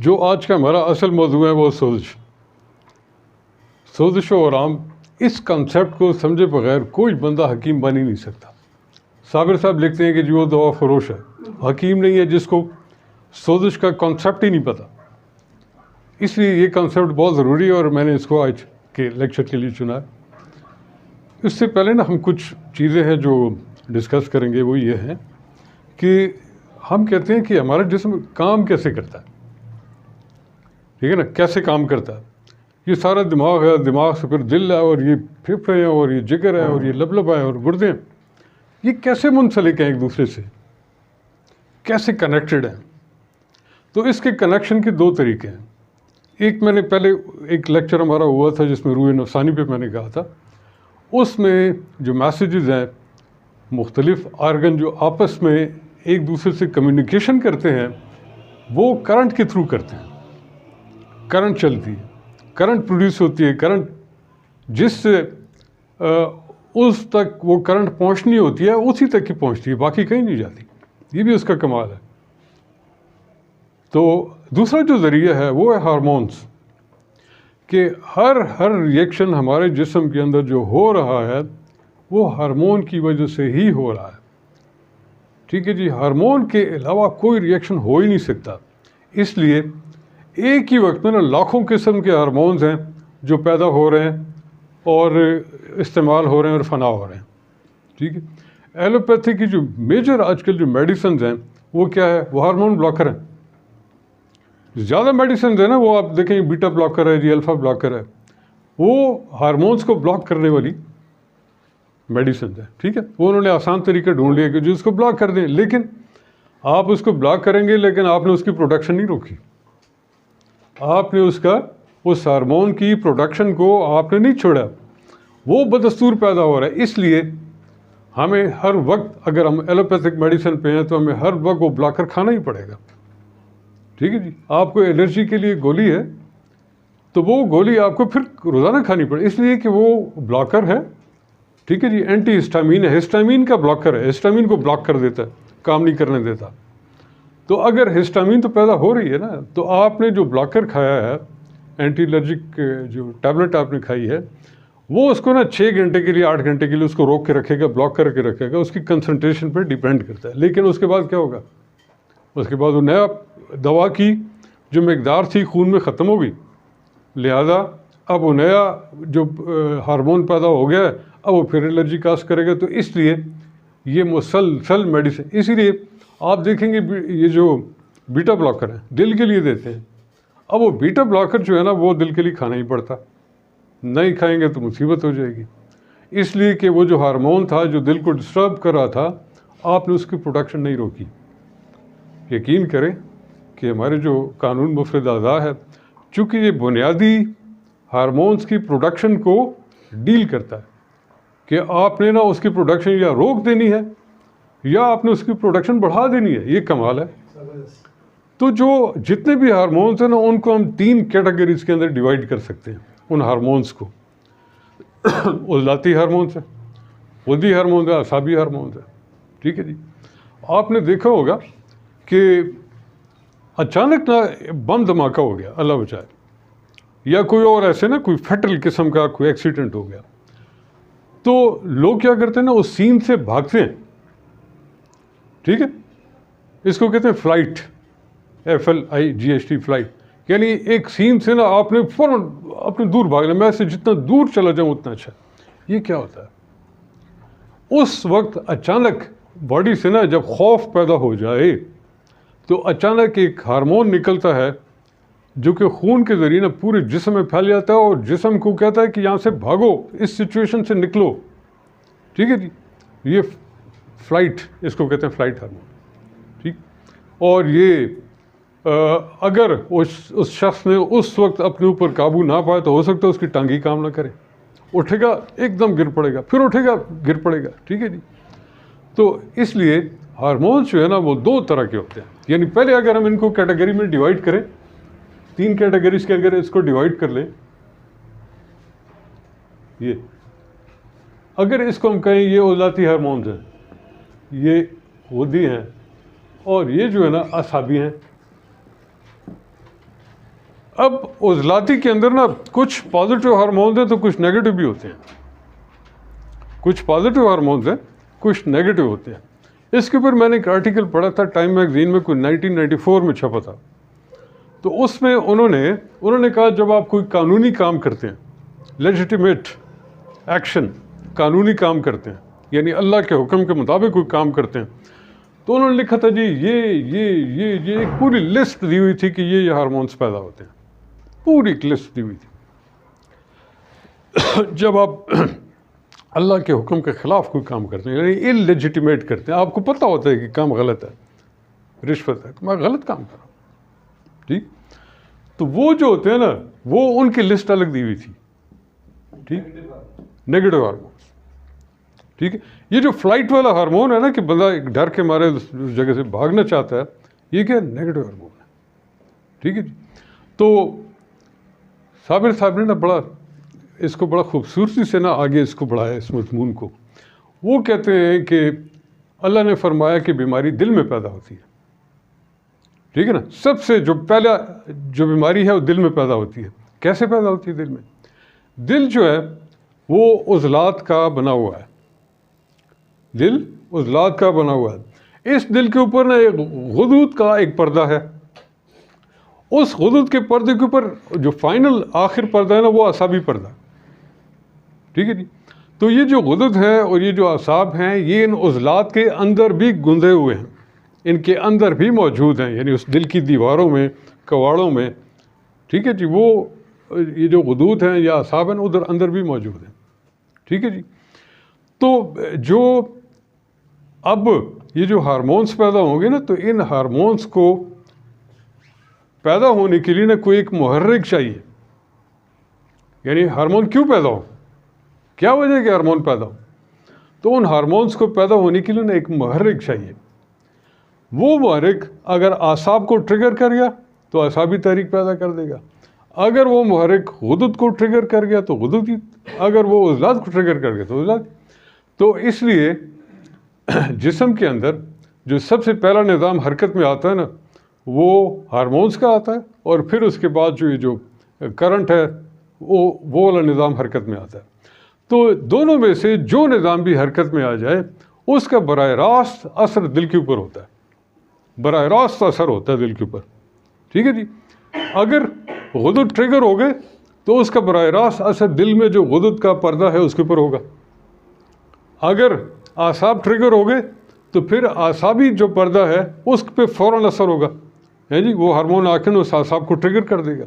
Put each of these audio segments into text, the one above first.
جو آج کا ہمارا اصل موضوع ہے وہ سوزش و آرام. اس کنسیپٹ کو سمجھے بغیر کوئی بندہ حکیم بن ہی نہیں سکتا. صابر صاحب لکھتے ہیں کہ جو دوا فروش ہے حکیم نہیں ہے جس کو سوزش کا کنسیپٹ ہی نہیں پتہ. اس لیے یہ کنسیپٹ بہت ضروری ہے اور میں نے اس کو آج کے لیکچر کے لیے چنا ہے. اس سے پہلے نا ہم کچھ چیزیں ہیں جو ڈسکس کریں گے. وہ یہ ہیں کہ ہم کہتے ہیں کہ ہمارا جسم کام کیسے کرتا ہے. ٹھیک ہے نا, کیسے کام کرتا ہے. یہ سارا دماغ ہے, دماغ سے پھر دل ہے, اور یہ پھیپھڑے ہیں, اور یہ جگر ہے, اور یہ لبلب ہے, اور گردے ہیں. یہ کیسے منسلک ہیں ایک دوسرے سے, کیسے کنیکٹڈ ہیں. تو اس کے کنیکشن کے دو طریقے ہیں. ایک میں نے پہلے ایک لیکچر ہمارا ہوا تھا جس میں روح نفسانی پہ میں نے کہا تھا, اس میں جو میسیجز ہیں مختلف آرگن جو آپس میں ایک دوسرے سے کمیونیکیشن کرتے ہیں وہ کرنٹ کے تھرو کرتے ہیں. کرنٹ چلتی ہے, کرنٹ پروڈیوس ہوتی ہے, کرنٹ جس سے اس تک وہ کرنٹ پہنچنی ہوتی ہے اسی تک ہی پہنچتی ہے, باقی کہیں نہیں جاتی. یہ بھی اس کا کمال ہے. تو دوسرا جو ذریعہ ہے وہ ہے ہارمونس, کہ ہر ریئیکشن ہمارے جسم کے اندر جو ہو رہا ہے وہ ہارمون کی وجہ سے ہی ہو رہا ہے. ٹھیک ہے جی, ہارمون کے علاوہ کوئی ریئیکشن ہو ہی نہیں سکتا. اس لیے ایک ہی وقت میں نا لاکھوں قسم کے ہارمونز ہیں جو پیدا ہو رہے ہیں اور استعمال ہو رہے ہیں اور فنا ہو رہے ہیں. ٹھیک ہے, ایلوپیتھی کی جو میجر آج کل جو میڈیسنز ہیں وہ کیا ہے, وہ ہارمون بلاکر ہیں. زیادہ میڈیسنز ہیں نا وہ آپ دیکھیں, بیٹا بلاکر ہے جی, الفا بلاکر ہے, وہ ہارمونز کو بلاک کرنے والی میڈیسنز ہیں. ٹھیک ہے, وہ انہوں نے آسان طریقہ ڈھونڈ لیا کہ جو اس کو بلاک کر دیں. لیکن آپ اس کو بلاک کریں گے لیکن آپ نے اس کی پروڈکشن نہیں روکی. آپ نے اس ہارمون کی پروڈکشن کو آپ نے نہیں چھوڑا, وہ بدستور پیدا ہو رہا ہے. اس لیے ہمیں ہر وقت, اگر ہم ایلوپیتھک میڈیسن پہ ہیں تو ہمیں ہر وقت وہ بلاکر کھانا ہی پڑے گا. ٹھیک ہے جی, آپ کو الرجی کے لیے گولی ہے تو وہ گولی آپ کو پھر روزانہ کھانی پڑے, اس لیے کہ وہ بلاکر ہے. ٹھیک ہے جی, اینٹی ہسٹامین ہے, ہسٹامین کا بلاکر ہے, ہسٹامین کو بلاک کر دیتا ہے, کام نہیں کرنے دیتا. تو اگر ہسٹامین تو پیدا ہو رہی ہے نا, تو آپ نے جو بلاکر کھایا ہے, اینٹی الرجک جو ٹیبلٹ آپ نے کھائی ہے, وہ اس کو نا 6 گھنٹے کے لیے 8 گھنٹے کے لیے اس کو روک کے رکھے گا, بلاک کر کے رکھے گا. اس کی کنسنٹریشن پہ ڈیپینڈ کرتا ہے. لیکن اس کے بعد کیا ہوگا, اس کے بعد وہ نیا دوا کی جو مقدار تھی خون میں ختم ہو گئی, لہذا اب وہ نیا جو ہارمون پیدا ہو گیا ہے اب وہ پھر الرجی کاز کرے گا. تو اس لیے یہ مسلسل میڈیسن, اسی لیے آپ دیکھیں گے یہ جو بیٹا بلاکر ہیں دل کے لیے دیتے ہیں. اب وہ بیٹا بلاکر جو ہے نا وہ دل کے لیے کھانا ہی پڑتا, نہیں کھائیں گے تو مصیبت ہو جائے گی. اس لیے کہ وہ جو ہارمون تھا جو دل کو ڈسٹرب کر رہا تھا, آپ نے اس کی پروڈکشن نہیں روکی. یقین کریں کہ ہمارے جو قانون مفرد اعضاء ہے, چونکہ یہ بنیادی ہارمونز کی پروڈکشن کو ڈیل کرتا ہے کہ آپ نے نا اس کی پروڈکشن یا روک دینی ہے یا آپ نے اس کی پروڈکشن بڑھا دینی ہے. یہ کمال ہے. تو جو جتنے بھی ہارمونز ہیں نا ان کو ہم 3 کیٹیگریز کے اندر ڈیوائڈ کر سکتے ہیں. ان ہارمونز کو عضلاتی ہارمونز ہیں, غدی ہارمونز ہیں, اعصابی ہارمونز ہیں. ٹھیک ہے جی, آپ نے دیکھا ہوگا کہ اچانک نا بم دھماکہ ہو گیا, اللہ بچائے, یا کوئی اور ایسے نا کوئی فیٹل قسم کا کوئی ایکسیڈنٹ ہو گیا, تو لوگ کیا کرتے ہیں نا اس سین سے بھاگتے ہیں. ٹھیک ہے, اس کو کہتے ہیں فلائٹ, FLIGHT فلائٹ. یعنی ایک سین سے نا آپ نے فوراً اپنے دور بھاگنا, میں سے جتنا دور چلا جاؤں اتنا اچھا. یہ کیا ہوتا ہے, اس وقت اچانک باڈی سے نا جب خوف پیدا ہو جائے تو اچانک ایک ہارمون نکلتا ہے جو کہ خون کے ذریعے نا پورے جسم میں پھیل جاتا ہے اور جسم کو کہتا ہے کہ یہاں سے بھاگو, اس سچویشن سے نکلو. ٹھیک ہے جی, یہ فلائٹ, اس کو کہتے ہیں فلائٹ ہارمون. ٹھیک, اور یہ اگر اس شخص نے اس وقت اپنے اوپر قابو نہ پائے تو ہو سکتا ہے اس کی ٹانگ ہی کام نہ کرے, اٹھے گا ایک دم گر پڑے گا, پھر اٹھے گا گر پڑے گا. ٹھیک ہے جی, تو اس لیے ہارمونز جو ہے نا وہ 2 طرح کے ہوتے ہیں. یعنی پہلے اگر ہم ان کو کیٹیگری میں ڈیوائڈ کریں, 3 کیٹیگریز کے اگر اس کو ڈیوائڈ کر لیں, یہ اگر اس کو ہم کہیں یہ عضلاتی ہارمونز ہیں, یہ غدی ہیں, اور یہ جو ہے نا اعصابی ہیں. اب عضلاتی کے اندر نا کچھ پازیٹیو ہارمونز ہیں تو کچھ نیگیٹو بھی ہوتے ہیں. کچھ پازیٹیو ہارمونز ہیں, کچھ نیگیٹو ہوتے ہیں. اس کے اوپر میں نے ایک آرٹیکل پڑھا تھا ٹائم میگزین میں, کوئی 1994 میں چھپا تھا. تو اس میں انہوں نے کہا جب آپ کوئی قانونی کام کرتے ہیں, لیجیٹیمیٹ ایکشن, قانونی کام کرتے ہیں, یعنی اللہ کے حکم کے مطابق کوئی کام کرتے ہیں, تو انہوں نے لکھا تھا جی یہ ایک پوری لسٹ دی ہوئی تھی کہ یہ ہارمونس پیدا ہوتے ہیں, پوری ایک لسٹ دی ہوئی تھی. جب آپ اللہ کے حکم کے خلاف کوئی کام کرتے ہیں, یعنی ان لیجیٹیمیٹ کرتے ہیں, آپ کو پتہ ہوتا ہے کہ کام غلط ہے, رشوت ہے, میں غلط کام کر رہا ہوں, ٹھیک, تو وہ جو ہوتے ہیں نا وہ ان کی لسٹ الگ دی ہوئی تھی, ٹھیک, نیگیٹو ہارمونس, ٹھیک ہے. یہ جو فلائٹ والا ہارمون ہے نا کہ بندہ ایک ڈر کے مارے اس جگہ سے بھاگنا چاہتا ہے, یہ کیا نیگیٹو ہارمون ہے, ٹھیک ہے جی. تو صابر صاحب نے نا اس کو بڑا خوبصورتی سے نا آگے اس کو بڑھایا اس مضمون کو. وہ کہتے ہیں کہ اللہ نے فرمایا کہ بیماری دل میں پیدا ہوتی ہے, ٹھیک ہے نا. سب سے جو پہلا جو بیماری ہے وہ دل میں پیدا ہوتی ہے. کیسے پیدا ہوتی ہے دل میں؟ دل جو ہے وہ عضلات کا بنا ہوا ہے, دل عضلات کا بنا ہوا ہے. اس دل کے اوپر نا ایک غدود کا ایک پردہ ہے. اس غدود کے پردے کے اوپر جو فائنل آخر پردہ ہے نا وہ اعصابی پردہ, ٹھیک ہے جی. تو یہ جو غدود ہے اور یہ جو اعصاب ہیں یہ ان عضلات کے اندر بھی گندے ہوئے ہیں, ان کے اندر بھی موجود ہیں, یعنی اس دل کی دیواروں میں, کواڑوں میں, ٹھیک ہے جی. وہ یہ جو غدود ہیں یا اعصاب ہیں ادھر اندر بھی موجود ہیں, ٹھیک ہے جی. تو جو اب یہ جو ہارمونس پیدا ہوں گے نا تو ان ہارمونس کو پیدا ہونے کے لیے نا کوئی ایک محرک چاہیے. یعنی ہارمون کیوں پیدا ہو, کیا وجہ ہے کہ ہارمون پیدا ہو؟ تو ان ہارمونس کو پیدا ہونے کے لیے نا ایک محرک چاہیے. وہ محرک اگر اعصاب کو ٹریگر کر گیا تو اعصابی تحریک پیدا کر دے گا. اگر وہ محرک غدود کو ٹریگر کر گیا تو غدود کی, اگر وہ عضلات کو ٹریگر کر گیا تو عضلات. تو اس لیے جسم کے اندر جو سب سے پہلا نظام حرکت میں آتا ہے نا وہ ہارمونس کا آتا ہے, اور پھر اس کے بعد جو یہ جو کرنٹ ہے وہ والا نظام حرکت میں آتا ہے. تو دونوں میں سے جو نظام بھی حرکت میں آ جائے اس کا براہ راست اثر دل کے اوپر ہوتا ہے, براہ راست اثر ہوتا ہے دل کے اوپر, ٹھیک ہے جی. اگر غدود ٹریگر ہو گئے تو اس کا براہ راست اثر دل میں جو غدود کا پردہ ہے اس کے اوپر ہوگا. اگر اعصاب ٹریگر ہو گئے تو پھر اعصابی جو پردہ ہے اس پہ فوراً اثر ہوگا, ہے جی. وہ ہارمون آ کے اس اعصاب کو ٹریگر کر دے گا.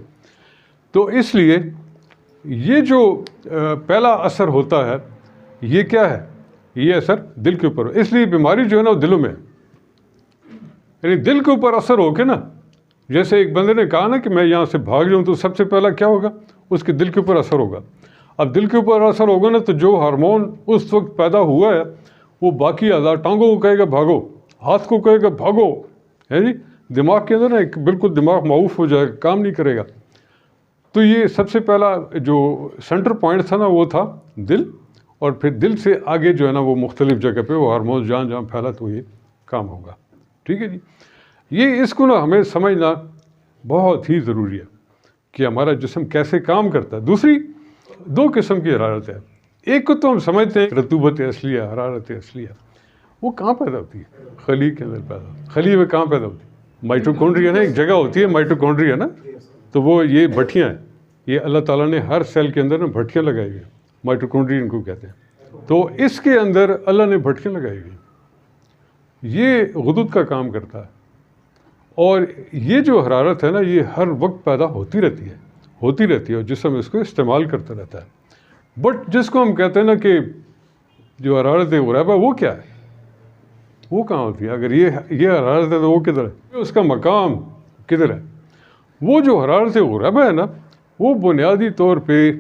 تو اس لیے یہ جو پہلا اثر ہوتا ہے یہ کیا ہے, یہ اثر دل کے اوپر. اس لیے بیماری جو ہے نا وہ دلوں میں ہے. یعنی دل کے اوپر اثر ہو کے نا, جیسے ایک بندے نے کہا نا کہ میں یہاں سے بھاگ جاؤں تو سب سے پہلا کیا ہوگا, اس کے دل کے اوپر اثر ہوگا. اب دل کے اوپر اثر ہوگا نا تو جو ہارمون اس وقت پیدا ہوا ہے وہ باقی اعضاء, ٹانگوں کو کہے گا بھاگو, ہاتھ کو کہے گا بھاگو, ہے جی. دماغ کے اندر نا ایک بالکل دماغ معوف ہو جائے گا, کام نہیں کرے گا. تو یہ سب سے پہلا جو سینٹر پوائنٹ تھا نا وہ تھا دل, اور پھر دل سے آگے جو ہے نا وہ مختلف جگہ پہ وہ ہارمون جہاں جہاں پھیلا تو یہ کام ہوگا, ٹھیک ہے جی. یہ اس کو نا ہمیں سمجھنا بہت ہی ضروری ہے کہ ہمارا جسم کیسے کام کرتا ہے. دوسری دو قسم کی حرارت ہے. ایک کو تو ہم سمجھتے ہیں رطوبت اصلیہ, حرارت اصلیہ, وہ کہاں پیدا ہوتی ہے؟ خلی کے اندر پیدا ہوتی ہے. خلی میں کہاں پیدا ہوتی ہے؟ مائٹوکونڈریا نا ایک جگہ ہوتی ہے مائٹوکونڈریا نا, تو وہ یہ بھٹیاں ہیں, یہ اللہ تعالیٰ نے ہر سیل کے اندر نا بھٹیاں لگائی ہوئی ہیں, مائٹوکونڈریا ان کو کہتے ہیں. تو اس کے اندر اللہ نے بھٹیاں لگائی ہوئی ہیں, یہ غدود کا کام کرتا ہے. اور یہ جو حرارت ہے نا یہ ہر وقت پیدا ہوتی رہتی ہے, اور جسم اس کو استعمال کرتا رہتا ہے. بٹ جس کو ہم کہتے ہیں نا کہ جو حرارت غریبہ وہ کیا ہے, وہ کہاں ہوتی ہے؟ اگر یہ حرارت ہے تو وہ کدھر ہے, اس کا مقام کدھر ہے؟ وہ جو حرارت غریبہ ہے نا وہ بنیادی طور پہ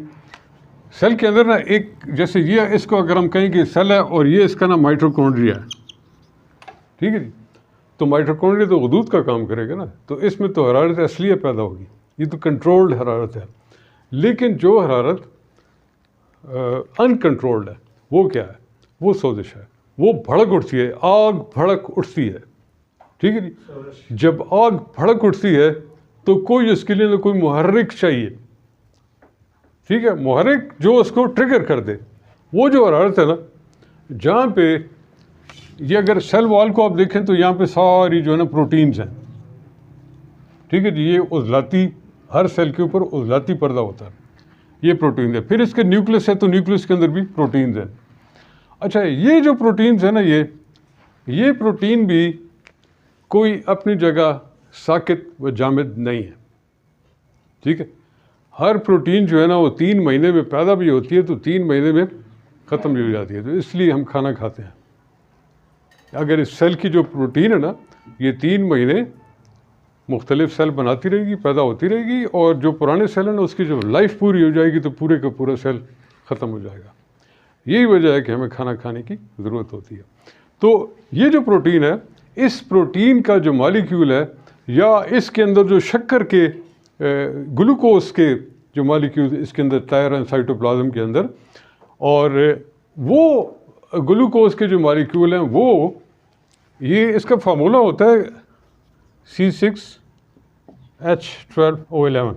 سیل کے اندر نا ایک, جیسے یہ اس کو اگر ہم کہیں کہ سیل ہے اور یہ اس کا نا مائٹوکونڈریا ہے, ٹھیک ہے جی. تو مائٹوکونڈریا تو غدود کا کام کرے گا نا, تو اس میں تو حرارت اصلیہ پیدا ہوگی, یہ تو کنٹرولڈ حرارت ہے. لیکن جو حرارت انکنٹرولڈ ہے وہ کیا ہے؟ وہ سوزش ہے, وہ بھڑک اٹھتی ہے, آگ بھڑک اٹھتی ہے, ٹھیک ہے جی. جب آگ بھڑک اٹھتی ہے تو کوئی اس کے لیے نہ کوئی محرک چاہیے، ٹھیک ہے، محرک جو اس کو ٹریگر کر دے. وہ جو حرارت ہے نا، جہاں پہ یہ اگر سیل وال کو آپ دیکھیں تو یہاں پہ ساری جو ہے نا پروٹینز ہیں، ٹھیک ہے جی. یہ عضلاتی، ہر سیل کے اوپر عضلاتی پردہ ہوتا ہے، یہ پروٹین ہے. پھر اس کے نیوکلس ہے تو نیوکلس کے اندر بھی پروٹینز ہیں. اچھا، یہ جو پروٹینز ہیں نا، یہ پروٹین بھی کوئی اپنی جگہ ساکت و جامد نہیں ہے، ٹھیک ہے. ہر پروٹین جو ہے نا وہ 3 مہینے میں پیدا بھی ہوتی ہے تو 3 مہینے میں ختم بھی ہو جاتی ہے. تو اس لیے ہم کھانا کھاتے ہیں. اگر اس سیل کی جو پروٹین ہے نا، یہ 3 مہینے مختلف سیل بناتی رہے گی، پیدا ہوتی رہے گی، اور جو پرانے سیل ہیں نا اس کی جو لائف پوری ہو جائے گی تو پورے کا پورا سیل ختم ہو جائے گا. یہی وجہ ہے کہ ہمیں کھانا کھانے کی ضرورت ہوتی ہے. تو یہ جو پروٹین ہے، اس پروٹین کا جو مالیکیول ہے، یا اس کے اندر جو شکر کے گلوکوز کے جو مالیکیول اس کے اندر طائر ہیں سائٹوپلازم کے اندر، اور وہ گلوکوز کے جو مالیکیول ہیں وہ، یہ اس کا فارمولہ ہوتا ہے C6H12O11،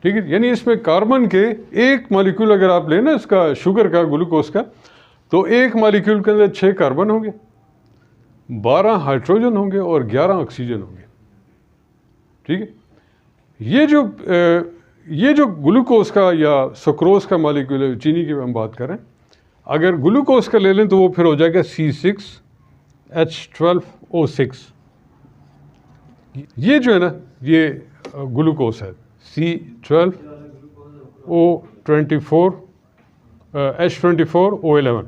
ٹھیک ہے. یعنی اس میں کاربن کے ایک مالیکیول اگر آپ لیں نا اس کا، شوگر کا، گلوکوز کا، تو ایک مالیکیول کے اندر 6 کاربن ہوں گے، 12 ہائیڈروجن ہوں گے اور 11 آکسیجن ہوں گے، ٹھیک ہے. یہ جو گلوکوز کا یا سکروز کا مالیکیول ہے، چینی کی ہم بات کریں، اگر گلوکوز کا لے لیں تو وہ پھر ہو جائے گا C6H12O6. یہ جو ہے نا، یہ گلوکوز ہے C12H24O11،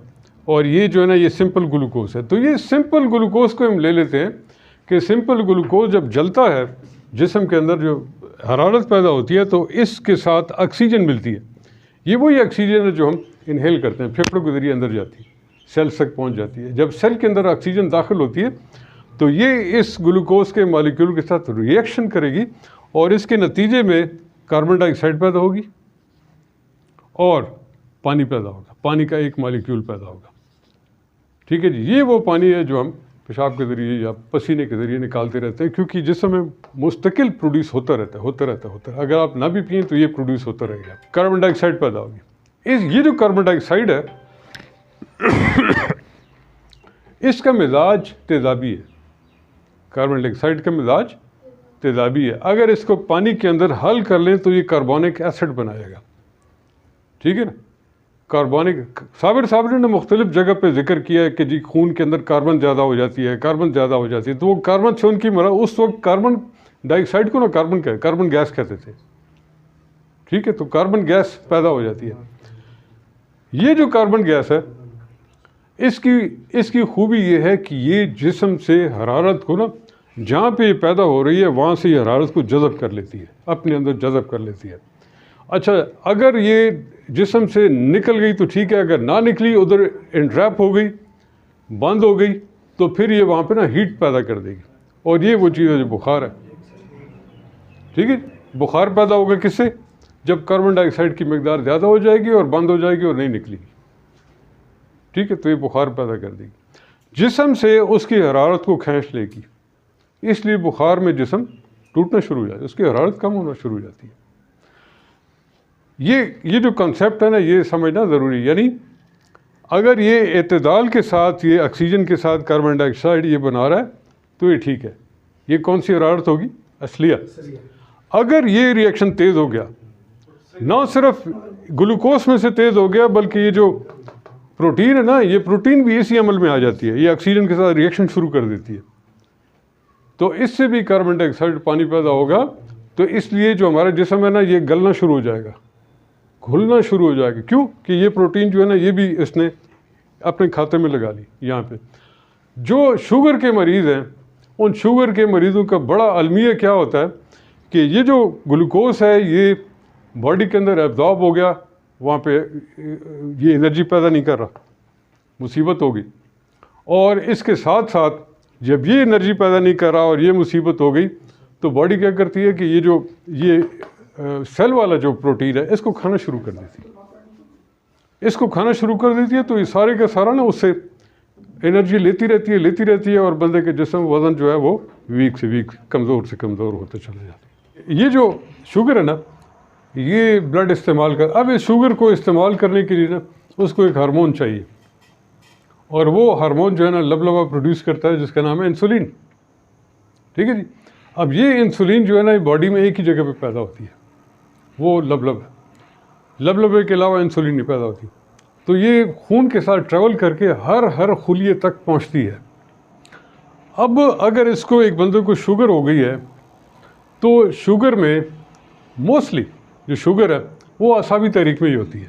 اور یہ جو ہے نا یہ سمپل گلوکوز ہے. تو یہ سمپل گلوکوز کو ہم لے لیتے ہیں کہ سمپل گلوکوز جب جلتا ہے جسم کے اندر، جو حرارت پیدا ہوتی ہے تو اس کے ساتھ آکسیجن ملتی ہے. یہ وہی آکسیجن ہے جو ہم انہیل کرتے ہیں، پھیپھڑوں کے ذریعے اندر جاتی ہے، سیلس تک پہنچ جاتی ہے. جب سیل کے اندر آکسیجن داخل ہوتی ہے تو یہ اس گلوکوز کے مالیکیول کے ساتھ ری ایکشن کرے گی، اور اس کے نتیجے میں کاربن ڈائی آکسائڈ پیدا ہوگی اور پانی پیدا ہوگا، پانی کا ایک مالیکیول پیدا ہوگا، ٹھیک ہے جی. یہ وہ پانی ہے جو ہم پیشاب کے ذریعے یا پسینے کے ذریعے نکالتے رہتے ہیں، کیونکہ جسم میں مستقل پروڈیوس ہوتا رہتا ہے. اگر آپ نہ بھی پئیں تو یہ پروڈیوس ہوتا رہے گا، کاربن ڈائی آکسائڈ پیدا ہوگی. یہ جو کاربن ڈائی آکسائڈ ہے اس کا مزاج تیزابی ہے. کاربن ڈائی آکسائڈ کا مزاج تیزابی ہے. اگر اس کو پانی کے اندر حل کر لیں تو یہ کاربونک ایسڈ بنائے گا، ٹھیک ہے نا. کاربونک، صابر نے مختلف جگہ پہ ذکر کیا ہے کہ جی خون کے اندر کاربن زیادہ ہو جاتی ہے، کاربن زیادہ ہو جاتی ہے. تو وہ کاربن سے ان کی اس وقت کاربن ڈائی آکسائڈ کو نا کاربن گیس کہتے تھے، ٹھیک ہے. تو کاربن گیس پیدا ہو جاتی ہے. یہ جو کاربن گیس ہے، اس کی خوبی یہ ہے کہ یہ جسم سے حرارت کو نا، جہاں پہ یہ پیدا ہو رہی ہے وہاں سے یہ حرارت کو جذب کر لیتی ہے، اپنے اندر جذب کر لیتی ہے. اچھا، اگر یہ جسم سے نکل گئی تو ٹھیک ہے، اگر نہ نکلی، ادھر انٹریپ ہو گئی، بند ہو گئی، تو پھر یہ وہاں پہ نا ہیٹ پیدا کر دے گی. اور یہ وہ چیز ہے جو بخار ہے، ٹھیک ہے. بخار پیدا ہوگا کس سے؟ جب کاربن ڈائی آکسائڈ کی مقدار زیادہ ہو جائے گی اور بند ہو جائے گی اور نہیں نکلے گی، ٹھیک ہے. تو یہ بخار پیدا کر دے گی، جسم سے اس کی حرارت کو کھینچ لے گی. اس لیے بخار میں جسم ٹوٹنا شروع ہو جاتا ہے، اس کی حرارت کم ہونا شروع ہو جاتی ہے. یہ جو کنسیپٹ ہے نا، یہ سمجھنا ضروری ہے. یعنی اگر یہ اعتدال کے ساتھ، یہ آکسیجن کے ساتھ کاربن ڈائی آکسائڈ یہ بنا رہا ہے تو یہ ٹھیک ہے. یہ کون سی حرارت ہوگی؟ اصلیہ. اگر یہ ری ایکشن تیز ہو گیا، نہ صرف گلوکوز میں سے تیز ہو گیا بلکہ یہ جو پروٹین ہے نا، یہ پروٹین بھی اسی عمل میں آ جاتی ہے، یہ آکسیجن کے ساتھ ری ایکشن شروع کر دیتی ہے. تو اس سے بھی کاربن ڈائی آکسائڈ پانی پیدا ہوگا. تو اس لیے جو ہمارا جسم ہے نا، یہ گلنا شروع ہو جائے گا، گھلنا شروع ہو جائے گا. کیوں کہ یہ پروٹین جو ہے نا، یہ بھی اس نے اپنے کھاتے میں لگا لی. یہاں پہ جو شوگر کے مریض ہیں، ان شوگر کے مریضوں کا بڑا المیہ کیا ہوتا ہے کہ یہ جو گلوکوز ہے یہ باڈی کے اندر ایبزارب ہو گیا، وہاں پہ یہ انرجی پیدا نہیں کر رہا، مصیبت ہوگی. اور اس کے ساتھ ساتھ جب یہ انرجی پیدا نہیں کر رہا اور یہ مصیبت ہو گئی تو باڈی کیا کرتی ہے کہ یہ سیل والا جو پروٹین ہے اس کو کھانا شروع کر دیتی ہے. تو یہ سارے کا سارا نا اس سے انرجی لیتی رہتی ہے اور بندے کے جسم وزن جو ہے وہ ویک سے ویک، کمزور سے کمزور ہوتے چلے جاتے ہیں۔ یہ جو شوگر ہے نا، یہ بلڈ استعمال اب اس شوگر کو استعمال کرنے کے لیے نا اس کو ایک ہارمون چاہیے، اور وہ ہارمون جو ہے نا لبلبا پروڈیوس کرتا ہے، جس کا نام ہے انسولین، ٹھیک ہے جی۔ اب یہ انسولین جو ہے نا باڈی میں ایک ہی جگہ پہ پیدا ہوتی ہے، وہ لبلبے کے علاوہ انسولین نہیں پیدا ہوتی، تو یہ خون کے ساتھ ٹریول کر کے ہر خلیے تک پہنچتی ہے۔ اب اگر اس کو ایک بندے کو شوگر ہو گئی ہے تو شوگر میں موسٹلی جو شوگر ہے وہ اعصابی تحریک میں ہی ہوتی ہے۔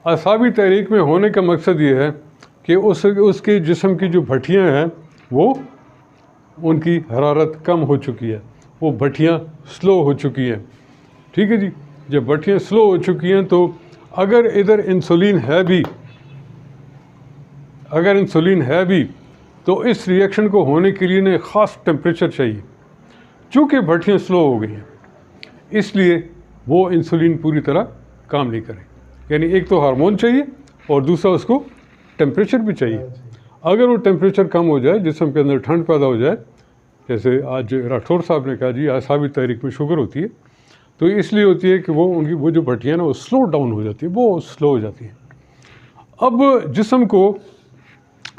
اعصابی تحریک میں ہونے کا مقصد یہ ہے کہ اس کے جسم کی جو بھٹیاں ہیں وہ ان کی حرارت کم ہو چکی ہے، وہ بھٹیاں سلو ہو چکی ہیں، ٹھیک ہے جی۔ جب بھٹیاں سلو ہو چکی ہیں تو اگر ادھر انسولین ہے بھی تو اس ریئیکشن کو ہونے کے لیے ایک خاص ٹیمپریچر چاہیے، چونکہ بھٹیاں سلو ہو گئی ہیں اس لیے وہ انسولین پوری طرح کام نہیں کرے۔ یعنی ایک تو ہارمون چاہیے اور دوسرا اس کو ٹیمپریچر بھی چاہیے۔ اگر وہ ٹیمپریچر کم ہو جائے، جسم کے اندر ٹھنڈ پیدا ہو جائے، جیسے آج راٹھور صاحب نے کہا جی اعصابی تحریک میں شوگر ہوتی ہے، تو اس لیے ہوتی ہے کہ وہ جو بھٹیاں نا وہ سلو ڈاؤن ہو جاتی ہے، وہ سلو ہو جاتی ہیں۔ اب جسم کو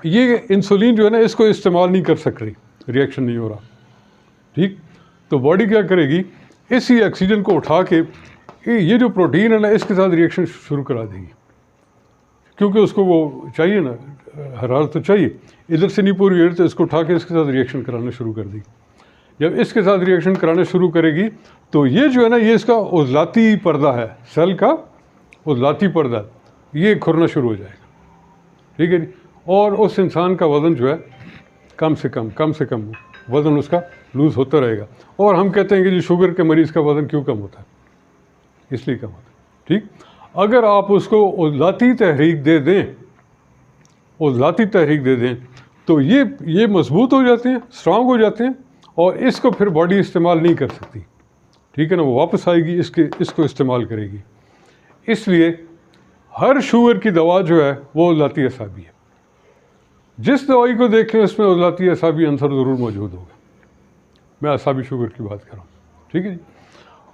یہ انسولین جو ہے نا اس کو استعمال نہیں کر سک رہی، ریئیکشن نہیں ہو رہا، ٹھیک، تو باڈی کیا کرے گی، اسی آکسیجن کو اٹھا کے یہ جو پروٹین ہے نا اس کے ساتھ ریئیکشن شروع کرا دے گی، کیونکہ اس کو وہ چاہیے نا، حرارت تو چاہیے، ادھر سے نہیں پوری ہوئی تو اس کو اٹھا کے اس کے ساتھ ریئیکشن کرانا شروع کر دی۔ جب اس کے ساتھ ریئیکشن کرانا شروع کرے گی تو یہ جو ہے نا یہ اس کا عضلاتی پردہ ہے، سیل کا عضلاتی پردہ، یہ کھرنا شروع ہو جائے گا، ٹھیک ہے جی۔ اور اس انسان کا وزن جو ہے کم سے کم وزن اس کا لوز ہوتا رہے گا۔ اور ہم کہتے ہیں کہ جی شوگر کے مریض کا وزن کیوں کم ہوتا ہے، اس لیے کم ہوتا ہے، ٹھیک۔ اگر آپ اس کو عضلاتی تحریک دے دیں تو یہ مضبوط ہو جاتے ہیں، اسٹرانگ ہو جاتے ہیں، اور اس کو پھر باڈی استعمال نہیں کر سکتی، ٹھیک ہے نا، وہ واپس آئے گی اس کو استعمال کرے گی۔ اس لیے ہر شوگر کی دوا جو ہے وہ عضلاتی اعصابی ہے، جس دوائی کو دیکھیں اس میں عضلاتی اعصابی عنصر ضرور موجود ہوگا۔ میں اعصابی شوگر کی بات کر رہا ہوں، ٹھیک ہے جی۔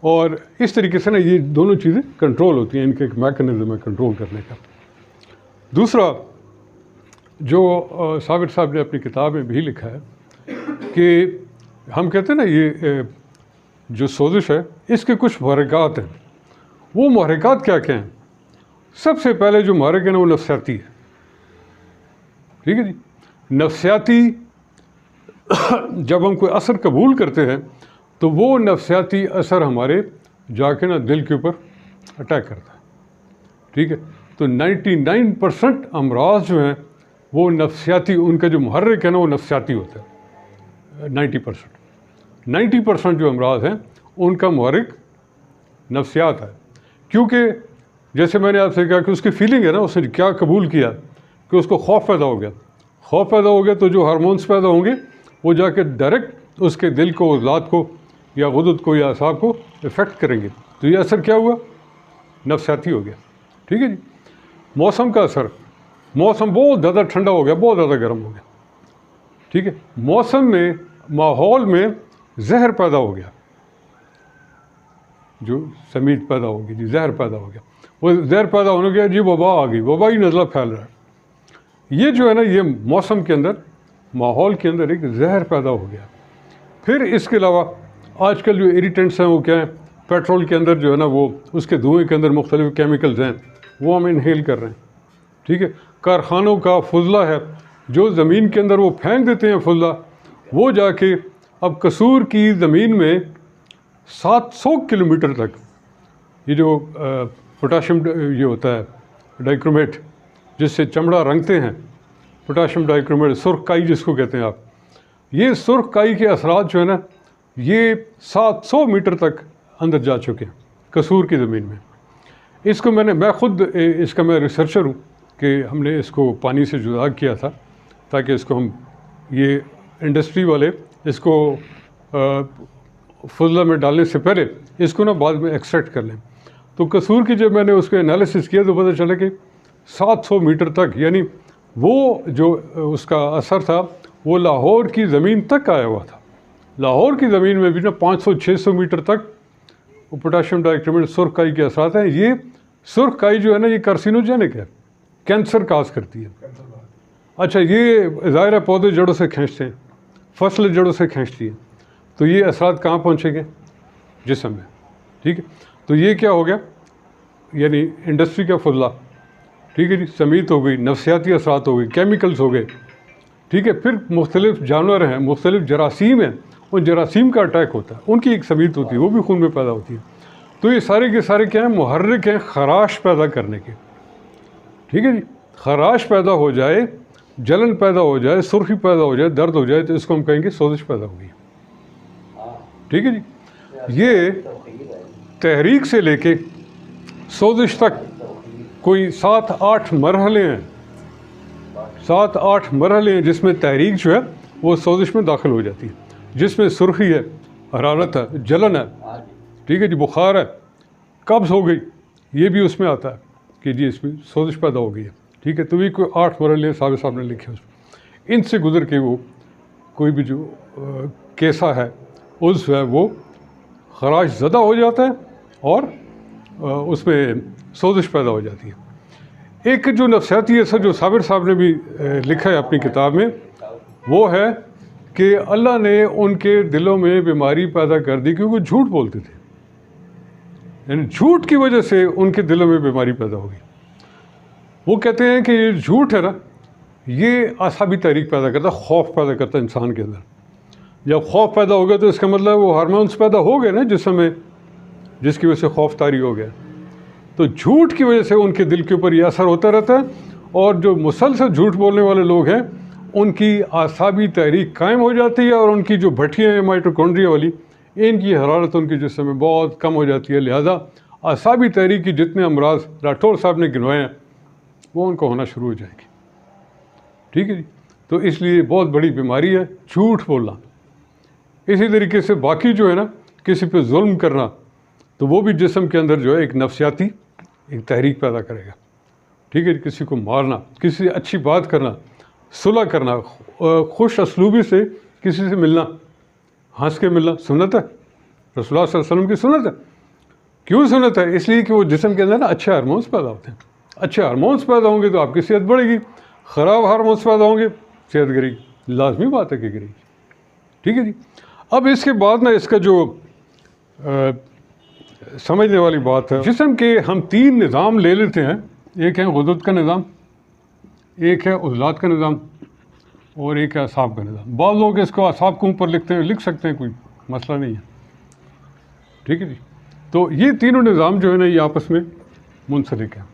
اور اس طریقے سے نا یہ دونوں چیزیں کنٹرول ہوتی ہیں، ان کا ایک میکنزم ہے کنٹرول کرنے کا۔ دوسرا جو صابر صاحب نے اپنی کتاب میں بھی لکھا ہے کہ ہم کہتے ہیں نا یہ جو سوزش ہے اس کے کچھ محرکات ہیں۔ وہ محرکات کیا ہیں؟ سب سے پہلے جو محرک ہے نا وہ نفسیاتی ہے، ٹھیک ہے جی۔ نفسیاتی جب ہم کوئی اثر قبول کرتے ہیں تو وہ نفسیاتی اثر ہمارے جا کے نا دل کے اوپر اٹیک کرتا ہے، ٹھیک ہے۔ تو 99% امراض جو ہیں وہ نفسیاتی، ان کا جو محرک ہے نا وہ نفسیاتی ہوتا ہے۔ 90% جو امراض ہیں ان کا محرک نفسیات ہے، کیونکہ جیسے میں نے آپ سے کہا کہ اس کی فیلنگ ہے نا، اس نے کیا قبول کیا کہ اس کو خوف پیدا ہو گیا، تو جو ہارمونز پیدا ہوں گے وہ جا کے ڈائریکٹ اس کے دل کو، عضلات کو یا غدد کو یا اعصاب کو افیکٹ کریں گے، تو یہ اثر کیا ہوا؟ نفسیاتی ہو گیا، ٹھیک ہے جی۔ موسم کا اثر، موسم بہت زیادہ ٹھنڈا ہو گیا، بہت زیادہ گرم ہو گیا، ٹھیک ہے، موسم میں، ماحول میں زہر پیدا ہو گیا، جو سمید پیدا ہوگی جی، زہر پیدا ہو گیا، وہ زہر پیدا ہونے کے جی وبا آ گئی، وبائی نزلہ پھیل رہا ہے۔ یہ جو ہے نا یہ موسم کے اندر، ماحول کے اندر ایک زہر پیدا ہو گیا۔ پھر اس کے علاوہ آج کل جو ایریٹنٹس ہیں وہ کیا ہیں؟ پیٹرول کے اندر جو ہے نا وہ اس کے دھوئیں کے اندر مختلف کیمیکلز ہیں، وہ ہم انہیل کر رہے ہیں، ٹھیک ہے۔ کارخانوں کا فضلہ ہے جو زمین کے اندر وہ پھینک دیتے ہیں فضلہ، وہ جا کے اب قصور کی زمین میں 700 کلومیٹر تک یہ جو پوٹاشیم یہ ہوتا ہے ڈائکرومیٹ، جس سے چمڑا رنگتے ہیں، پوٹاشیم ڈائکرومیٹ، سرخ کائی جس کو کہتے ہیں آپ، یہ سرخ کائی کے اثرات جو ہے نا یہ 700 میٹر تک اندر جا چکے ہیں قصور کی زمین میں۔ اس کو میں خود اس کا میں ریسرچر ہوں کہ ہم نے اس کو پانی سے جدا کیا تھا تاکہ اس کو ہم، یہ انڈسٹری والے اس کو فضلہ میں ڈالنے سے پہلے اس کو نا بعد میں ایکسٹریکٹ کر لیں۔ تو قصور کی جب میں نے اس کو انالیسس کیا تو پتہ چلا کہ 700 میٹر تک، یعنی وہ جو اس کا اثر تھا وہ لاہور کی زمین تک آیا ہوا تھا. لاہور کی زمین میں بھی نا 500-600 میٹر تک پوٹاشیم ڈائی آکسائڈ سرخ کائی کے اثرات ہیں. یہ سرخ کائی جو ہے نا یہ کارسینوجینک ہے, کینسر کاز کرتی ہے. اچھا یہ ظاہر ہے پودے جڑوں سے کھینچتے ہیں, فصل جڑوں سے کھینچتی ہے, تو یہ اثرات کہاں پہنچیں گے؟ جسم میں. ٹھیک ہے, تو یہ کیا ہو گیا؟ یعنی انڈسٹری کا فضلہ. ٹھیک ہے جی, سمیت ہو گئی, نفسیاتی اثرات ہو گئی, کیمیکلز ہو گئے. ٹھیک ہے, پھر مختلف جانور ہیں, مختلف جراثیم ہیں, ان جراثیم کا اٹیک ہوتا ہے, ان کی ایک سمیت ہوتی ہے, وہ بھی خون میں پیدا ہوتی ہے. تو یہ سارے کے سارے کیا ہیں؟ محرک ہیں خراش پیدا کرنے کے. ٹھیک ہے جی, خراش پیدا ہو جائے, جلن پیدا ہو جائے, سرخی پیدا ہو جائے, درد ہو جائے, تو اس کو ہم کہیں گے سوزش پیدا ہوگی. ٹھیک ہے جی, یہ تحریک سے لے کے سوزش تک کوئی 7-8 مرحلے ہیں, 7-8 مرحلے ہیں جس میں تحریک جو ہے وہ سوزش میں داخل ہو جاتی ہے, جس میں سرخی ہے, حرارت ہے, جلن ہے. ٹھیک ہے جی, بخار ہے, قبض ہو گئی, یہ بھی اس میں آتا ہے کہ جی اس میں سوزش پیدا ہو گئی ہے. ٹھیک ہے, تو یہ کوئی 8 مرحلے صاحب نے لکھے اس میں. ان سے گزر کے وہ کوئی بھی جو کیسا ہے عضو ہے وہ خراش زدہ ہو جاتا ہے اور اس میں سوزش پیدا ہو جاتی ہے. ایک جو نفسیاتی اثر جو صابر صاحب نے بھی لکھا ہے اپنی کتاب میں, وہ ہے کہ اللہ نے ان کے دلوں میں بیماری پیدا کر دی کیونکہ وہ جھوٹ بولتے تھے. یعنی جھوٹ کی وجہ سے ان کے دلوں میں بیماری پیدا ہو گئی. وہ کہتے ہیں کہ یہ جھوٹ ہے نا, یہ اعصابی تحریک پیدا کرتا ہے, خوف پیدا کرتا ہے انسان کے اندر. جب خوف پیدا ہو گیا تو اس کا مطلب وہ ہارمونس پیدا ہو گئے نا جسم میں, جس کی وجہ سے خوف طاری ہو گیا. تو جھوٹ کی وجہ سے ان کے دل کے اوپر یہ اثر ہوتا رہتا ہے, اور جو مسلسل جھوٹ بولنے والے لوگ ہیں ان کی اعصابی تحریک قائم ہو جاتی ہے, اور ان کی جو بھٹیاں ہیں مائٹوکونڈریا والی, ان کی حرارت ان کے جسم میں بہت کم ہو جاتی ہے. لہذا اعصابی تحریک کی جتنے امراض راٹھور صاحب نے گنوائے ہیں وہ ان کو ہونا شروع ہو جائیں گے. ٹھیک ہے جی, تو اس لیے بہت بڑی بیماری ہے جھوٹ بولنا. اسی طریقے سے باقی جو ہے نا کسی پہ ظلم کرنا, تو وہ بھی جسم کے اندر جو ہے ایک نفسیاتی ایک تحریک پیدا کرے گا. ٹھیک ہے, کسی کو مارنا, کسی سے اچھی بات کرنا, صلح کرنا, خوش اسلوبی سے کسی سے ملنا, ہنس کے ملنا سنت ہے, رسول اللہ صلی اللہ علیہ وسلم کی سنت ہے. کیوں سنت ہے؟ اس لیے کہ وہ جسم کے اندر نا اچھے ہارمونس پیدا ہوتے ہیں. اچھے ہارمونس پیدا ہوں گے تو آپ کی صحت بڑھے گی, خراب ہارمونس پیدا ہوں گے صحت گرے گی, لازمی بات ہے کہ گرے گی. ٹھیک ہے جی. اب اس کے بعد نا اس کا جو سمجھنے والی بات ہے, جسم کے ہم 3 نظام لے لیتے ہیں. ایک ہے غدد کا نظام, ایک ہے عضلات کا نظام, اور ایک ہے اعصاب کا نظام. بعض لوگ اس کو اعصاب کے اوپر لکھتے ہیں, لکھ سکتے ہیں, کوئی مسئلہ نہیں ہے. ٹھیک ہے جی. تو یہ تینوں نظام جو ہے نا یہ آپس میں منسلک ہیں.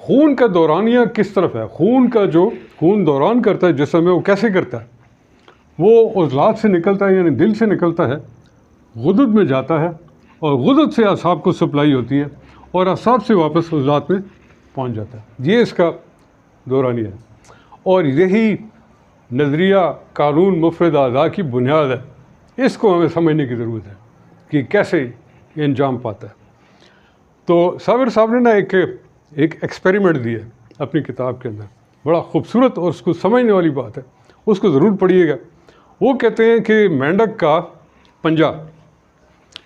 خون کا دورانیہ کس طرف ہے؟ خون کا جو خون دوران کرتا ہے جسم میں وہ کیسے کرتا ہے؟ وہ عضلات سے نکلتا ہے, یعنی دل سے نکلتا ہے, غدد میں جاتا ہے, اور غدد سے اعصاب کو سپلائی ہوتی ہے, اور اعصاب سے واپس عضلات میں پہنچ جاتا ہے. یہ اس کا دورانیہ ہے, اور یہی نظریہ قانون مفرد اعضاء کی بنیاد ہے. اس کو ہمیں سمجھنے کی ضرورت ہے کہ کیسے یہ انجام پاتا ہے. تو صابر صاحب نے نا ایک ایکسپیریمنٹ دیا ہے اپنی کتاب کے اندر, بڑا خوبصورت اور اس کو سمجھنے والی بات ہے, اس کو ضرور پڑھیے گا. وہ کہتے ہیں کہ مینڈک کا پنجہ,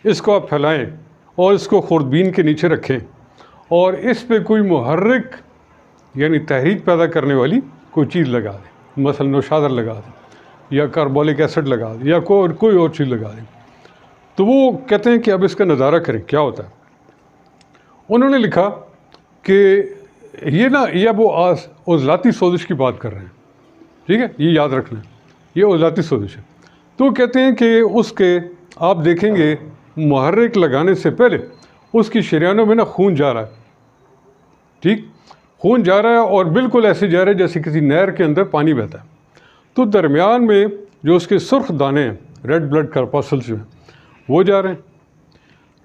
اس کو آپ پھیلائیں اور اس کو خوردبین کے نیچے رکھیں, اور اس پہ کوئی محرک یعنی تحریک پیدا کرنے والی کوئی چیز لگا دیں, مثلا نوشادر لگا دیں, یا کاربولک ایسڈ لگا دیں, یا کوئی اور چیز لگا دیں. تو وہ کہتے ہیں کہ اب اس کا نظارہ کریں کیا ہوتا ہے. انہوں نے لکھا کہ یہ نا یہ اب وہ عضلاتی سوزش کی بات کر رہے ہیں. ٹھیک ہے, یہ یاد رکھنا ہے, یہ عضلاتی سوزش ہے. تو کہتے ہیں کہ اس کے آپ دیکھیں گے محرک لگانے سے پہلے اس کی شریانوں میں نا خون جا رہا ہے. ٹھیک, خون جا رہا ہے, اور بالکل ایسے جا رہا ہے جیسے کسی نہر کے اندر پانی بہتا ہے. تو درمیان میں جو اس کے سرخ دانے ہیں, ریڈ بلڈ کارپاسلز جو ہیں وہ جا رہے ہیں,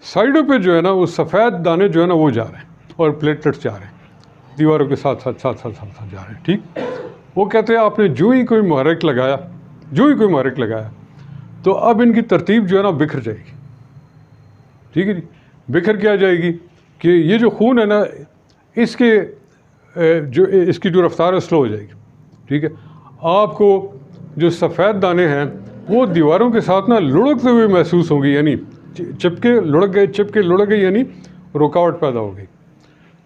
سائڈوں پہ جو ہے نا وہ سفید دانے جو ہے نا وہ جا رہے ہیں, اور پلیٹلیٹس جا رہے ہیں, دیواروں کے ساتھ ساتھ جا رہے ہیں. ٹھیک, وہ کہتے ہیں آپ نے جو ہی کوئی محرک لگایا تو اب ان کی ترتیب جو ہے نا بکھر جائے گی. ٹھیک ہے جی, بکھر کے آ جائے گی کہ یہ جو خون ہے نا اس کے جو اس کی جو رفتار ہے سلو ہو جائے گی. ٹھیک ہے. آپ کو جو سفید دانے ہیں وہ دیواروں کے ساتھ نا لڑکتے ہوئے محسوس ہوں گی, یعنی چپکے لڑک گئے یعنی رکاوٹ پیدا ہو گئی.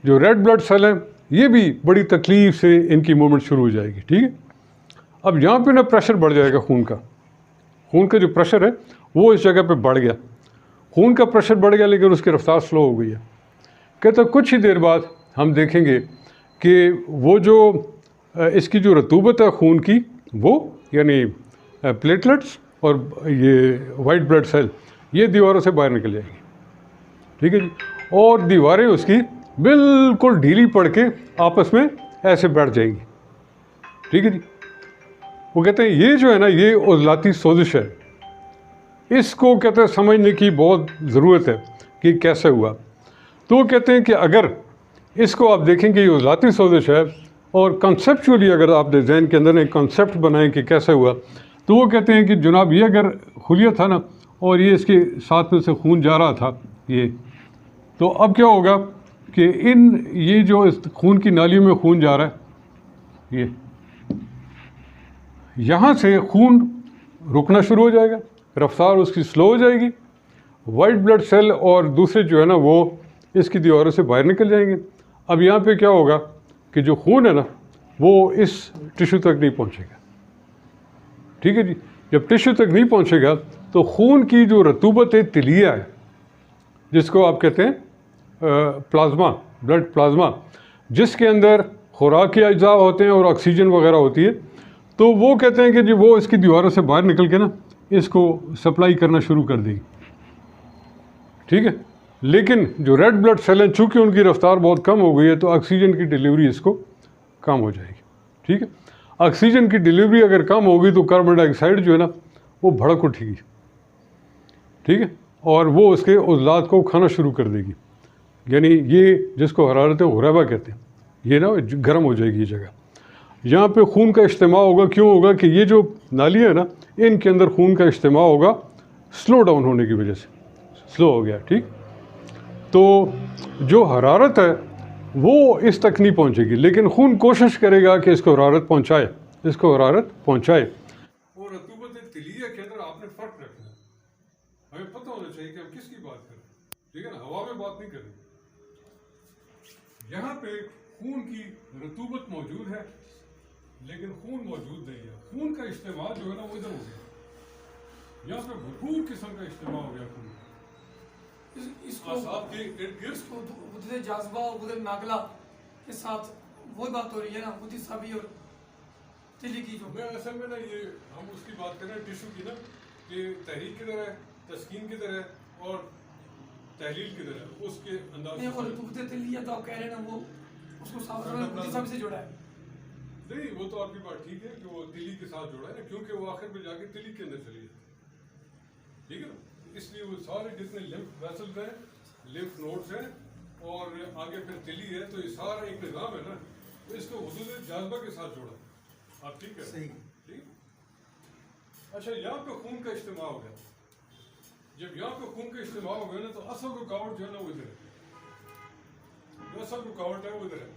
جو ریڈ بلڈ سیل ہیں یہ بھی بڑی تکلیف سے ان کی موومنٹ شروع ہو جائے گی. ٹھیک ہے. اب یہاں پہ نا پریشر بڑھ جائے گا, خون کا جو پریشر ہے وہ اس جگہ پہ بڑھ گیا. خون کا پریشر بڑھ گیا لیکن اس کی رفتار سلو ہو گئی ہے. کہتے کچھ ہی دیر بعد ہم دیکھیں گے کہ وہ جو اس کی جو رطوبت ہے خون کی, وہ یعنی پلیٹلیٹس اور یہ وائٹ بلڈ سیل یہ دیواروں سے باہر نکل جائیں گی. ٹھیک ہے جی. اور دیواریں اس کی بالکل ڈھیلی پڑ کے آپس میں ایسے بیٹھ جائیں گی. ٹھیک ہے جی. وہ کہتے ہیں یہ جو ہے نا یہ عضلاتی سوزش ہے, اس کو کہتے ہیں سمجھنے کی بہت ضرورت ہے کہ کیسے ہوا. تو وہ کہتے ہیں کہ اگر اس کو آپ دیکھیں کہ یہ عضلاتی سوزش ہے اور کنسیپچولی اگر آپ ذہن کے اندر ایک کنسیپٹ بنائیں کہ کیسے ہوا, تو وہ کہتے ہیں کہ جناب یہ اگر خلیہ تھا نا اور یہ اس کے ساتھ میں سے خون جا رہا تھا یہ, تو اب کیا ہوگا کہ یہ جو اس خون کی نالیوں میں خون جا رہا ہے یہ یہاں سے خون رکنا شروع ہو جائے گا, رفتار اس کی سلو ہو جائے گی. وائٹ بلڈ سیل اور دوسرے جو ہے نا وہ اس کی دیواروں سے باہر نکل جائیں گے. اب یہاں پہ کیا ہوگا کہ جو خون ہے نا وہ اس ٹشو تک نہیں پہنچے گا. ٹھیک ہے جی. جب ٹشو تک نہیں پہنچے گا تو خون کی جو رطوبت تلیہ ہے جس کو آپ کہتے ہیں پلازما, بلڈ پلازما, جس کے اندر خوراکی اجزاء ہوتے ہیں اور آکسیجن وغیرہ ہوتی ہے, تو وہ کہتے ہیں کہ جی وہ اس کی دیواروں سے باہر نکل کے نا اس کو سپلائی کرنا شروع کر دے گی. ٹھیک ہے. لیکن جو ریڈ بلڈ سیل ہیں چونکہ ان کی رفتار بہت کم ہو گئی ہے تو آکسیجن کی ڈیلیوری اس کو کم ہو جائے گی. ٹھیک ہے. آکسیجن کی ڈیلیوری اگر کم ہوگی تو کاربن ڈائی آکسائڈ جو ہے نا وہ بھڑک اٹھے گی. ٹھیک ہے. اور وہ اس کے عضلات کو کھانا شروع کر دے گی, یعنی یہ جس کو حرارت غریبہ کہتے ہیں, یہ نا گرم ہو جائے گی یہ جگہ. یہاں پہ خون کا اجتماع ہوگا. کیوں ہوگا کہ یہ جو نالیاں ہیں نا ان کے اندر خون کا اجتماع ہوگا سلو ڈاؤن ہونے کی وجہ سے, سلو ہو گیا. ٹھیک. تو جو حرارت ہے وہ اس تک نہیں پہنچے گی, لیکن خون کوشش کرے گا کہ اس کو حرارت پہنچائے, اور رطوبت تلیہ کے اندر آپ نے فرق رکھنا ہے. ہمیں پتہ ہونا چاہیے کہ ہم کس کی بات کریں. ٹھیک ہے نا, ہوا میں بات نہیں کریں. یہاں پہ خون کی رطوبت موجود ہے لیکن خون موجود نہیں ہے. خون کا اجتماع جو ہے نا وہ ادھر ہو گیا, یہاں پہ بھرپور قسم کا اجتماع ہو گیا خون. اس کو اعصاب کے ارد گرد قدرت جاذبہ اور قدرت ناقلہ کے ساتھ وہی بات ہو رہی ہے نا, خود حسابی اور تلی کی. جو میں اصل میں نا یہ ہم اس کی بات کر رہے ہیں ٹیشو کی نا, کہ تحریک کدھر ہے, تسکین کدھر ہے اور تحلیل کدھر ہے, اس کے انداز نہیں. اور قدرت تلیہ تو آپ کہہ رہے ہیں نا وہ اس کو صاف خود حسابی سے جوڑا ہے. نہیں, وہ تو آپ کی بات ٹھیک ہے کہ وہ تلی کے ساتھ جوڑا ہے نا, کیونکہ وہ آخر میں جا کے تلی کے اندر چلی جاتی ہے. ٹھیک ہے نا. اس لیے وہ سارے جتنے لمف ویسلز ہیں, لمف نوڈز ہیں اور آگے پھر تلی ہے, تو یہ سارا ایک نظام ہے نا, تو اس کو حدود جاذبہ کے ساتھ جوڑا. آپ ٹھیک ہے. صحیح. ٹھیک. اچھا, یہاں پہ خون کا اجتماع ہو گیا. جب یہاں پہ خون کا اجتماع ہو گیا نا تو اصل رکاوٹ جو ہے نا وہ ادھر ہے, جو اصل رکاوٹ ہے وہ ادھر ہے.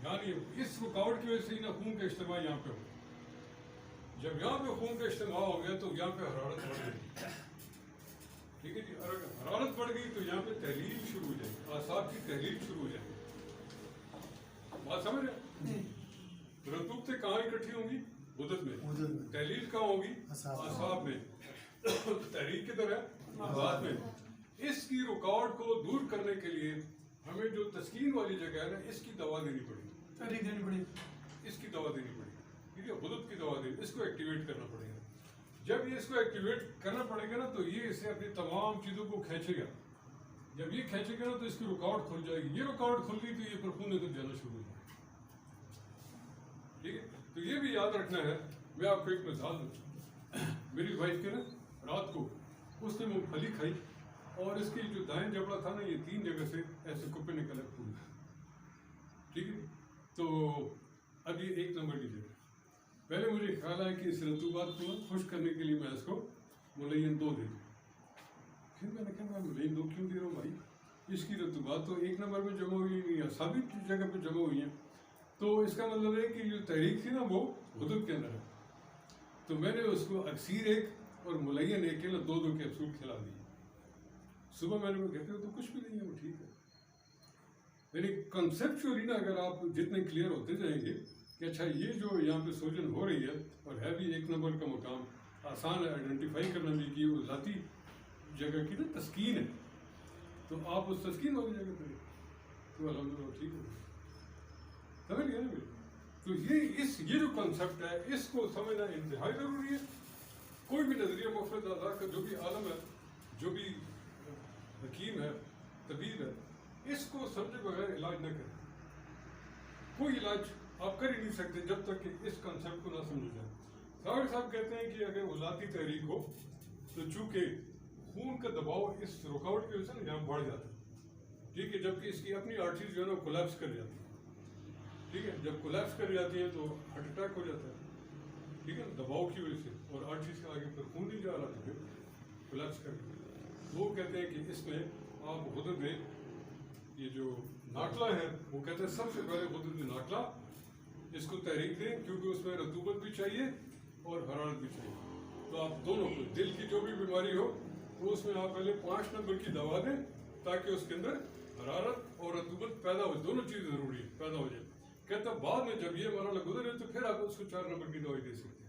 یعنی اس رکاوٹ کی وجہ سے نا خون کا اجتماع یہاں پہ ہو گیا. جب یہاں پہ خون کا اجتماع ہو گیا تو یہاں پہ حرارت بڑھ گئی. ٹھیک ہے جی. اگر حرارت بڑھ گئی تو یہاں پہ تحلیل شروع ہو جائے گی, اعصاب کی تحلیل شروع ہو جائے گی. بات سمجھ رہے ہیں؟ رطوبتیں کہاں اکٹھی ہوں گی؟ غدد میں. تحلیل کہاں ہوگی؟ اعصاب میں. تحریک کدھر ہے؟ اعصاب میں. اس کی رکاوٹ کو دور کرنے کے لیے ہمیں جو تسکین والی جگہ ہے نا اس کی دوا دینی پڑے گی. تحریک دینی پڑے گی. اس کی دوا دینی پڑے گی. ٹھیک ہے. غدد کی دوا دینی, اس کو ایکٹیویٹ کرنا پڑے گا. جب یہ اس کو ایکٹیویٹ کرنا پڑے گا نا تو یہ اسے اپنی تمام چیزوں کو کھینچے گا. جب یہ کھینچے گا نا تو اس کی رکاوٹ کھل جائے گی. یہ رکاوٹ کھل گئی تو یہ پھر خون ادھر جانا شروع ہو جائے گا. ٹھیک ہے. تو یہ بھی یاد رکھنا ہے. میں آپ کو ایک مثال دوں. میری وائف کے نا رات کو اس نے مونگ پھلی کھائی اور اس کی جو دائیں جبڑا تھا نا یہ 3 جگہ سے ایسے کپے نکلے پھول. ٹھیک ہے. تو اب یہ 1 نمبر کی جگہ. پہلے مجھے خیال آیا کہ اس رطوبات کو خشک کرنے کے لیے میں اس کو ملین 2 دے دوں. پھر میں نے کہا میں ملین 2 کیوں دے رہا ہوں بھائی, اس کی رطوبات تو 1 نمبر میں جمع ہوئی نہیں ہے, سبھی جگہ پہ جمع ہوئی ہیں. تو اس کا مطلب ہے کہ جو تحریک تھی نا وہ حدود کے اندر ہے. تو میں نے اس کو اکثیر ایک اور ملین ایک کے 2 کیپسول کھلا دیے. صبح میں نے وہ کہتے ہو تو کچھ بھی نہیں ہے، وہ ٹھیک ہے. یعنی کنسیپچولی نا اگر آپ جتنے کلیئر ہوتے جائیں گے کہ اچھا یہ جو یہاں پہ سوجن ہو رہی ہے اور ہے بھی 1 نمبر کا مقام، آسان ہے آئیڈینٹیفائی کرنا بھی کہ وہ ذاتی جگہ کی نا تسکین ہے، تو آپ اس تسکین والی جگہ پہ تو الحمدللہ ٹھیک ہے. سمجھ گئے نا میری؟ تو یہ جو کنسیپٹ ہے اس کو سمجھنا انتہائی ضروری ہے. کوئی بھی نظریہ مفرد اعضاء کا جو بھی عالم ہے، جو بھی حکیم ہے، طبیب ہے، اس کو سمجھے بغیر علاج نہ کریں. کوئی علاج آپ کر ہی نہیں سکتے جب تک کہ اس کنسیپٹ کو نہ سمجھا جائے. ساگر صاحب کہتے ہیں کہ اگر وہ ذاتی تحریک ہو تو چونکہ خون کا دباؤ اس رکاوٹ کی وجہ سے یہاں بڑھ جاتا ہے، ٹھیک ہے، جبکہ اس کی اپنی آرٹریز جو ہے نا کولیپس کر جاتی ہے، ٹھیک ہے. جب کولیپس کر جاتی ہے تو ہارٹ اٹیک ہو جاتا ہے، ٹھیک ہے، دباؤ کی وجہ سے، اور آرٹریز کے آگے پھر خون نہیں جا رہا تو پھر کولیپس کر جاتا ہے. وہ کہتے ہیں کہ اس میں آپ غدد میں یہ جو ناکلہ ہے، وہ کہتے ہیں سب سے پہلے غدد ناکلہ اس کو تحریک دیں، کیونکہ اس میں رطوبت بھی چاہیے اور حرارت بھی چاہیے. تو آپ دونوں کو، دل کی جو بھی بیماری ہو تو اس میں آپ پہلے 5 نمبر کی دوا دیں تاکہ اس کے اندر حرارت اور رطوبت پیدا ہو، دونوں چیز ضروری ہے، پیدا ہو جائے. کہتا بعد میں جب یہ مرحلہ گزرے تو پھر آپ اس کو 4 نمبر کی دوائی دے سکتے ہیں.